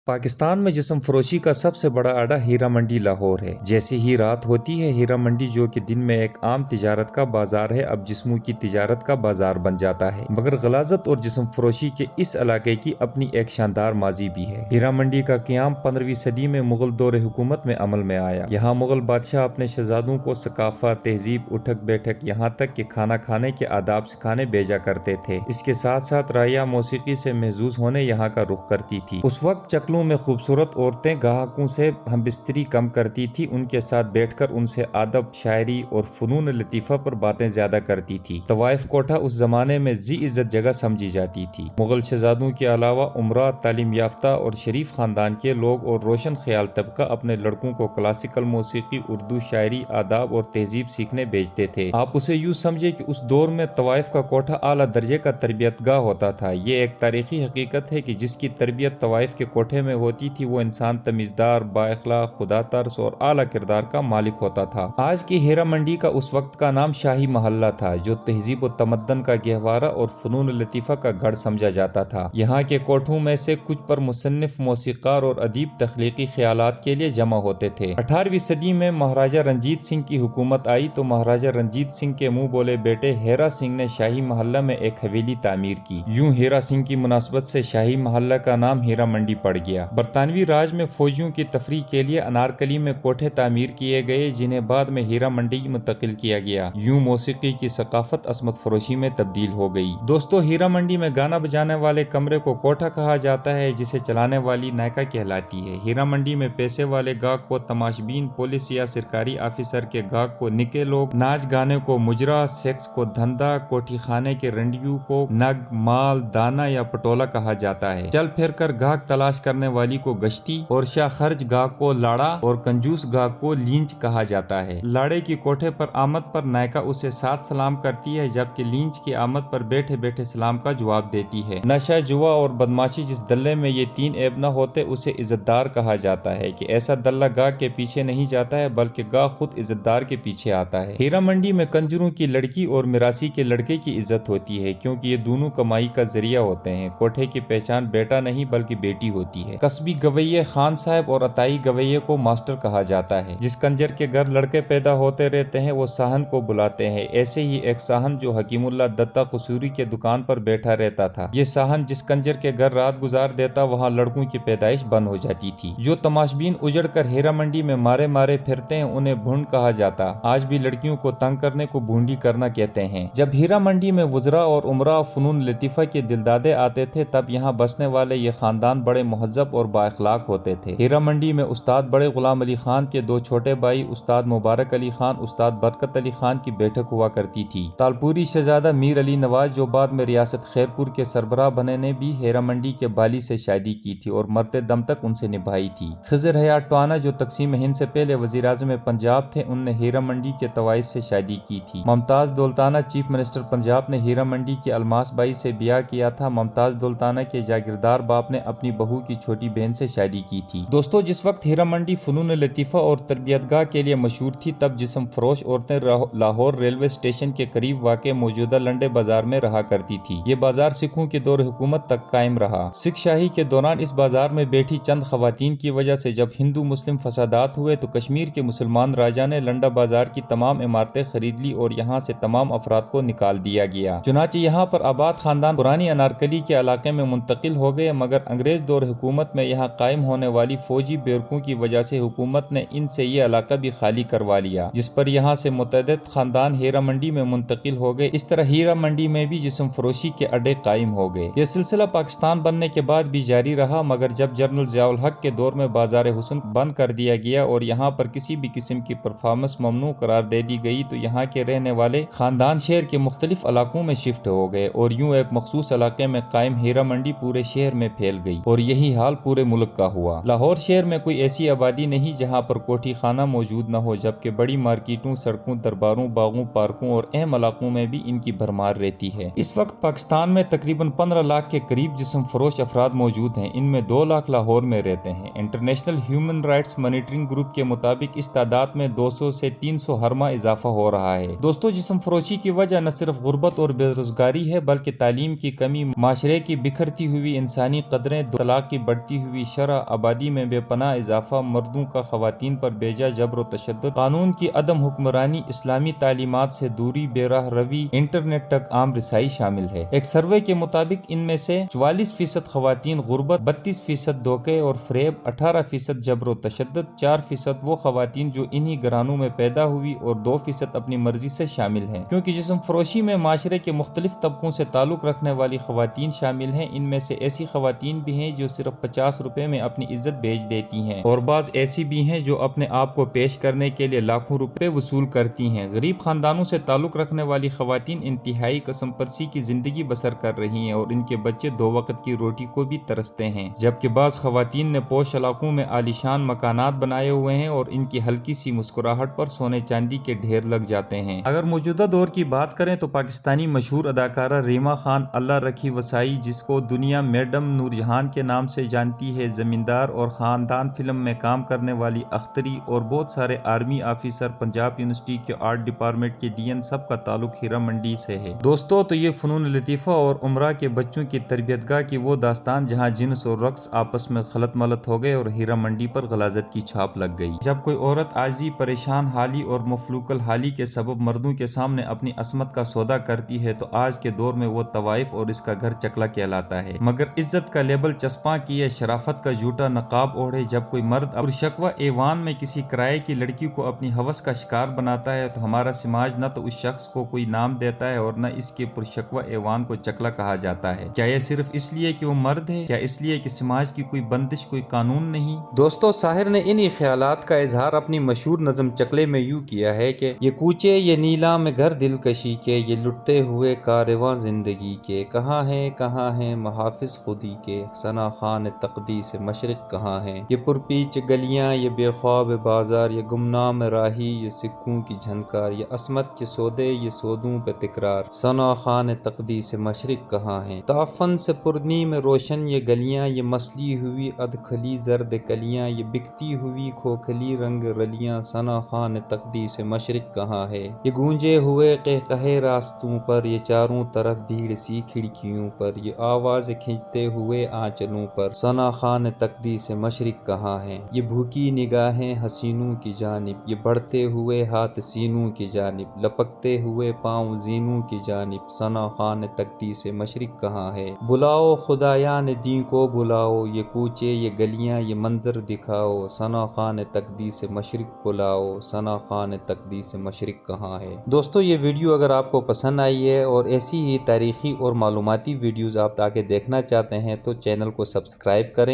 پاکستان میں جسم فروشی کا سب سے بڑا اڈا ہیرا منڈی لاہور ہے۔ جیسے ہی رات ہوتی ہے، ہیرا منڈی جو کہ دن میں ایک عام تجارت کا بازار ہے، اب جسموں کی تجارت کا بازار بن جاتا ہے۔ مگر غلاظت اور جسم فروشی کے اس علاقے کی اپنی ایک شاندار ماضی بھی ہے۔ ہیرا منڈی کا قیام 15ویں صدی میں مغل دور حکومت میں عمل میں آیا۔ یہاں مغل بادشاہ اپنے شہزادوں کو ثقافت، تہذیب، اٹھک بیٹھک، یہاں تک کہ کھانا کھانے کے آداب سکھانے بھیجا کرتے تھے۔ اس کے ساتھ ساتھ رائیا موسیقی سے محظوظ ہونے یہاں کا رخ کرتی تھی۔ اس وقت چکلوں میں خوبصورت عورتیں گاہکوں سے ہم بستری کم کرتی تھی، ان کے ساتھ بیٹھ کر ان سے ادب، شاعری اور فنون لطیفہ پر باتیں زیادہ کرتی تھی۔ طوائف کوٹھا اس زمانے میں ذی عزت جگہ سمجھی جاتی تھی۔ مغل شہزادوں کے علاوہ عمرہ، تعلیم یافتہ اور شریف خاندان کے لوگ اور روشن خیال طبقہ اپنے لڑکوں کو کلاسیکل موسیقی، اردو شاعری، آداب اور تہذیب سیکھنے بھیجتے تھے۔ آپ اسے یوں سمجھے کہ اس دور میں طوائف کا کوٹھا اعلیٰ درجے کا تربیت گاہ ہوتا تھا۔ یہ ایک تاریخی حقیقت ہے کہ جس کی تربیت طوائف کے کوٹھے میں ہوتی تھی، وہ انسان تمیزدار، با اخلاق، خدا ترس اور اعلیٰ کردار کا مالک ہوتا تھا۔ آج کی ہیرا منڈی کا اس وقت کا نام شاہی محلہ تھا، جو تہذیب و تمدن کا گہوارہ اور فنون لطیفہ کا گڑھ سمجھا جاتا تھا۔ یہاں کے کوٹھوں میں سے کچھ پر مصنف، موسیقار اور ادیب تخلیقی خیالات کے لیے جمع ہوتے تھے۔ 18ویں صدی میں مہاراجہ رنجیت سنگھ کی حکومت آئی تو مہاراجہ رنجیت سنگھ کے منہ بولے بیٹے ہیرا سنگھ نے شاہی محلہ میں ایک حویلی تعمیر کی۔ یوں ہیرا سنگھ کی مناسبت سے شاہی محلہ کا نام ہیرا منڈی پڑ گیا۔ برطانوی راج میں فوجیوں کی تفریح کے لیے انارکلی میں کوٹھے تعمیر کیے گئے، جنہیں بعد میں ہیرا منڈی منتقل کیا گیا۔ یوں موسیقی کی ثقافت عصمت فروشی میں تبدیل ہو گئی۔ دوستو، ہیرا منڈی میں گانا بجانے والے کمرے کو کوٹھا کہا جاتا ہے، جسے چلانے والی نائکا کہلاتی ہے۔ ہیرا منڈی میں پیسے والے گاہک کو تماشبین، پولیس یا سرکاری آفیسر کے گاہک کو نکے لوگ، ناچ گانے کو مجرا، سیکس کو دھندا، کوٹھی خانے کے رنڈیوں کو نگ، مال، دانا یا پٹولا کہا جاتا ہے۔ چل پھر کر گاہک تلاش کرنے والی کو گشتی اور شاہ خرچ گاہک کو لاڑا اور کنجوس گاہک کو لینچ کہا جاتا ہے۔ لاڑے کی کوٹھے پر آمد پر نائکا اسے ساتھ سلام کرتی ہے، جبکہ لینچ کی آمد پر بیٹھے بیٹھے سلام کا جواب دیتی ہے۔ نشہ، جوا اور بدماشی جس دلے میں یہ تین عیب نہ ہوتے، اسے عزت دار کہا جاتا ہے کہ ایسا دلہ گاہک کے پیچھے نہیں جاتا ہے بلکہ گاہک خود عزت دار کے پیچھے آتا ہے۔ ہیرا منڈی میں کنجروں کی لڑکی اور میراثی کے لڑکے کی عزت ہوتی ہے، کیونکہ یہ دونوں کمائی کا ذریعہ ہوتے ہیں۔ کوٹھے کی پہچان بیٹا نہیں بلکہ بیٹی ہوتی ہے۔ قصبی گویے خان صاحب اور عطائی گویے کو ماسٹر کہا جاتا ہے۔ جس کنجر کے گھر لڑکے پیدا ہوتے رہتے ہیں، وہ ساہن کو بلاتے ہیں۔ ایسے ہی ایک ساہن جو حکیم اللہ دتا قصوری کے دکان پر بیٹھا رہتا تھا، یہ ساہن جس کنجر کے گھر رات گزار دیتا، وہاں لڑکوں کی پیدائش بند ہو جاتی تھی۔ جو تماشبین اجڑ کر ہیرا منڈی میں مارے مارے پھرتے ہیں، انہیں بھونڈ کہا جاتا۔ آج بھی لڑکیوں کو تنگ کرنے کو بھونڈی کرنا کہتے ہیں۔ جب ہیرا منڈی میں وزراء اور امراء فنون لطیفہ کے دلدادے آتے تھے، تب یہاں بسنے والے یہ خاندان بڑے مہذب اور با اخلاق ہوتے تھے۔ ہیرا منڈی میں استاد بڑے غلام علی خان کے دو چھوٹے بھائی استاد مبارک علی خان، استاد برکت علی خان کی بیٹھک ہوا کرتی تھی۔ تالپوری شہزادہ میر علی نواز، جو بعد میں ریاست خیرپور کے سربراہ بنے، نے بھی ہیرا منڈی کے بالی سے شادی کی تھی اور مرتے دم تک ان سے نبھائی تھی۔ خضر حیات ٹوانا، جو تقسیم ہند سے پہلے وزیر اعظم پنجاب تھے، ان نے ہیرا منڈی کے طوائف سے شادی کی تھی۔ ممتاز دولتانہ، چیف منسٹر پنجاب، نے ہیرا منڈی کے الماس بائی سے بیاہ کیا تھا۔ ممتاز دولتانہ کے جاگیردار باپ نے اپنی بہو کی چھوٹی بہن سے شادی کی تھی۔ دوستو، جس وقت ہیرا منڈی فنون لطیفہ اور تربیت گاہ کے لیے مشہور تھی، تب جسم فروش عورتیں لاہور ریلوے اسٹیشن کے قریب واقع موجودہ لنڈے بازار میں رہا کرتی تھی۔ یہ بازار سکھوں کے دور حکومت تک قائم رہا۔ سکھ شاہی کے دوران اس بازار میں بیٹھی چند خواتین کی وجہ سے جب ہندو مسلم فسادات ہوئے تو کشمیر کے مسلمان راجا نے لنڈا بازار کی تمام عمارتیں خرید لی اور یہاں سے تمام افراد کو نکال دیا گیا۔ چنانچہ یہاں پر آباد خاندان پرانی انارکلی کے علاقے میں منتقل ہو گئے، مگر انگریز دور حکومت میں یہاں قائم ہونے والی فوجی بیرکوں کی وجہ سے حکومت نے ان سے یہ علاقہ بھی خالی کروا لیا، جس پر یہاں سے متعدد خاندان ہیرا منڈی میں منتقل ہو گئے۔ اس طرح ہیرا منڈی میں بھی جسم فروشی کے اڈے قائم ہو گئے۔ یہ سلسلہ پاکستان بننے کے بعد بھی جاری رہا، مگر جب جنرل ضیاء الحق کے دور میں بازار حسن بند کر دیا گیا اور یہاں پر کسی بھی قسم کی پرفارمنس ممنوع قرار دے دی گئی تو یہاں کے رہنے والے خاندان شہر کے مختلف علاقوں میں شفٹ ہو گئے اور یوں ایک مخصوص علاقے میں قائم ہیرا منڈی پورے شہر میں پھیل گئی اور یہی حال پورے ملک کا ہوا۔ لاہور شہر میں کوئی ایسی آبادی نہیں جہاں پر کوٹھی خانہ موجود نہ ہو، جبکہ بڑی مارکیٹوں، سڑکوں، درباروں، باغوں، پارکوں اور اہم علاقوں میں بھی ان کی بھرمار رہتی ہے۔ اس وقت پاکستان میں تقریباً 15 لاکھ کے قریب جسم فروش افراد موجود ہیں، ان میں 2 لاکھ لاہور میں رہتے ہیں۔ International human rights monitoring group کے مطابق اس تعداد میں 200 سے 300 ہر ماہ اضافہ ہو رہا ہے۔ دوستو، جسم فروشی کی وجہ نہ صرف غربت اور بے روزگاری ہے بلکہ تعلیم کی کمی، معاشرے کی بکھرتی ہوئی انسانی قدریں، طلاق کی بڑھتی ہوئی شرح، آبادی میں بے پناہ اضافہ، مردوں کا خواتین پر بیجا جبر و تشدد، قانون کی عدم حکمرانی، اسلامی تعلیمات سے دوری، بے راہ روی، انٹرنیٹ تک عام رسائی شامل ہے۔ ایک سروے کے مطابق ان میں سے 44% خواتین غربت، 32% دھوکے اور فریب، 18% جبر و تشدد، 4% وہ خواتین جو انہی گھرانوں میں پیدا ہوئی اور 2% اپنی مرضی سے شامل ہیں۔ کیونکہ جسم فروشی میں معاشرے کے مختلف طبقوں سے تعلق رکھنے والی خواتین شامل ہیں، ان میں سے ایسی خواتین بھی ہیں جو صرف 50 روپے میں اپنی عزت بیچ دیتی ہیں، اور بعض ایسی بھی ہیں جو اپنے آپ کو پیش کرنے کے لیے لاکھوں روپے وصول کرتی ہیں۔ غریب خاندانوں سے تعلق رکھنے والی خواتین انتہائی قسم پرسی کی زندگی بسر کر رہی ہیں اور ان کے بچے 2 وقت کی روٹی کو بھی ترستے ہیں، جبکہ بعض خواتین نے پوش علاقوں میں عالیشان مکانات بنائے ہوئے ہیں اور ان کی ہلکی سی مسکراہٹ پر سونے چاندی کے ڈھیر لگ جاتے ہیں۔ اگر موجودہ دور کی بات کریں تو پاکستانی مشہور اداکارہ ریما خان اللہ رکھی وسائی، جس کو دنیا میڈم نور جہان کے نام سے جانتی ہے، زمیندار اور خاندان فلم میں کام کرنے والی اختری اور بہت سارے آرمی آفیسر، پنجاب یونیورسٹی کے آرٹ ڈپارٹمنٹ کے ڈین، سب کا تعلق ہیرا منڈی سے ہے۔ دوستو، تو یہ فنون لطیفہ اور عمرہ کے بچوں کی تربیت گاہ کی وہ داستان جہاں جنس اور رقص آپس میں خلط ملط ہو گئے اور ہیرا منڈی پر غلاظت کی چھاپ لگ گئی۔ جب کوئی عورت عاجزی، پریشان حالی اور مفلوق الحالی کے سبب مردوں کے سامنے اپنی عصمت کا سودا کرتی ہے تو آج کے دور میں وہ طوائف اور اس کا گھر چکلا کہلاتا ہے۔ مگر عزت کا لیبل چسپاں کیے، شرافت کا جھوٹا نقاب اوڑھے جب کوئی مرد پرشکوہ ایوان میں کسی کرائے کی لڑکی کو اپنی ہوس کا شکار بناتا ہے تو ہمارا سماج نہ تو اس شخص کو کوئی نام دیتا ہے اور نہ اس کے پرشکوہ ایوان کو چکلا کہا جاتا ہے۔ کیا یہ صرف اس لیے کہ وہ مرد ہے؟ کیا اس لیے کہ سماج کی کوئی بندش، کوئی قانون نہیں؟ دوستو، ساحر نے انہی خیالات کا اظہار اپنی مشہور نظم چکلے میں یوں کیا ہے کہ یہ کوچے یہ نیلا میں گھر دلکشی کے، یہ لٹتے ہوئے کارواں زندگی کے، کہاں ہیں محافظ خودی کے، ثنا خان تقدیس مشرق کہاں ہیں؟ یہ پرپیچ گلیاں، یہ بے خواب بازار، یہ گمنام راہی، یہ سکوں کی جھنکار، یہ عصمت کے سودے، یہ سودوں پہ تکرار، ثنا خان تقدیس مشرق کہاں ہیں؟ تعفن سے پرنیم روشن یہ گلیاں، یہ مسلی ہوئی ادکھلی زرد کلیاں، یہ بکتی ہوئی کھوکھلی رنگ رلیاں، ثنا خان تقدیس مشرق کہاں ہے؟ یہ گونجے ہوئے قہقہے راستوں پر، یہ چاروں طرف بھیڑ سی کھڑکیوں پر، یہ آواز کھنچتے ہوئے آنچلوں پر، ثنا خان تقدیس مشرق کہاں ہے؟ یہ بھوکی نگاہیں حسینوں کی جانب، یہ بڑھتے ہوئے ہاتھ سینوں کی جانب، لپکتے ہوئے پاؤں زینوں کی جانب، ثنا خان تقدیس مشرق کہاں ہے؟ بلاؤ خدایان دین کو بلاؤ، یہ کوچے یہ گلیاں یہ منظر دکھاؤ، ثنا خان تقدیس مشرق کو لاؤ، ثنا خان تقدیس مشرق کہاں ہے؟ دوستو، یہ ویڈیو اگر آپ کو پسند آئی ہے اور ایسی ہی تاریخی اور معلوماتی ویڈیوز آپ آگے دیکھنا چاہتے ہیں تو چینل کو سبسکرائب کریں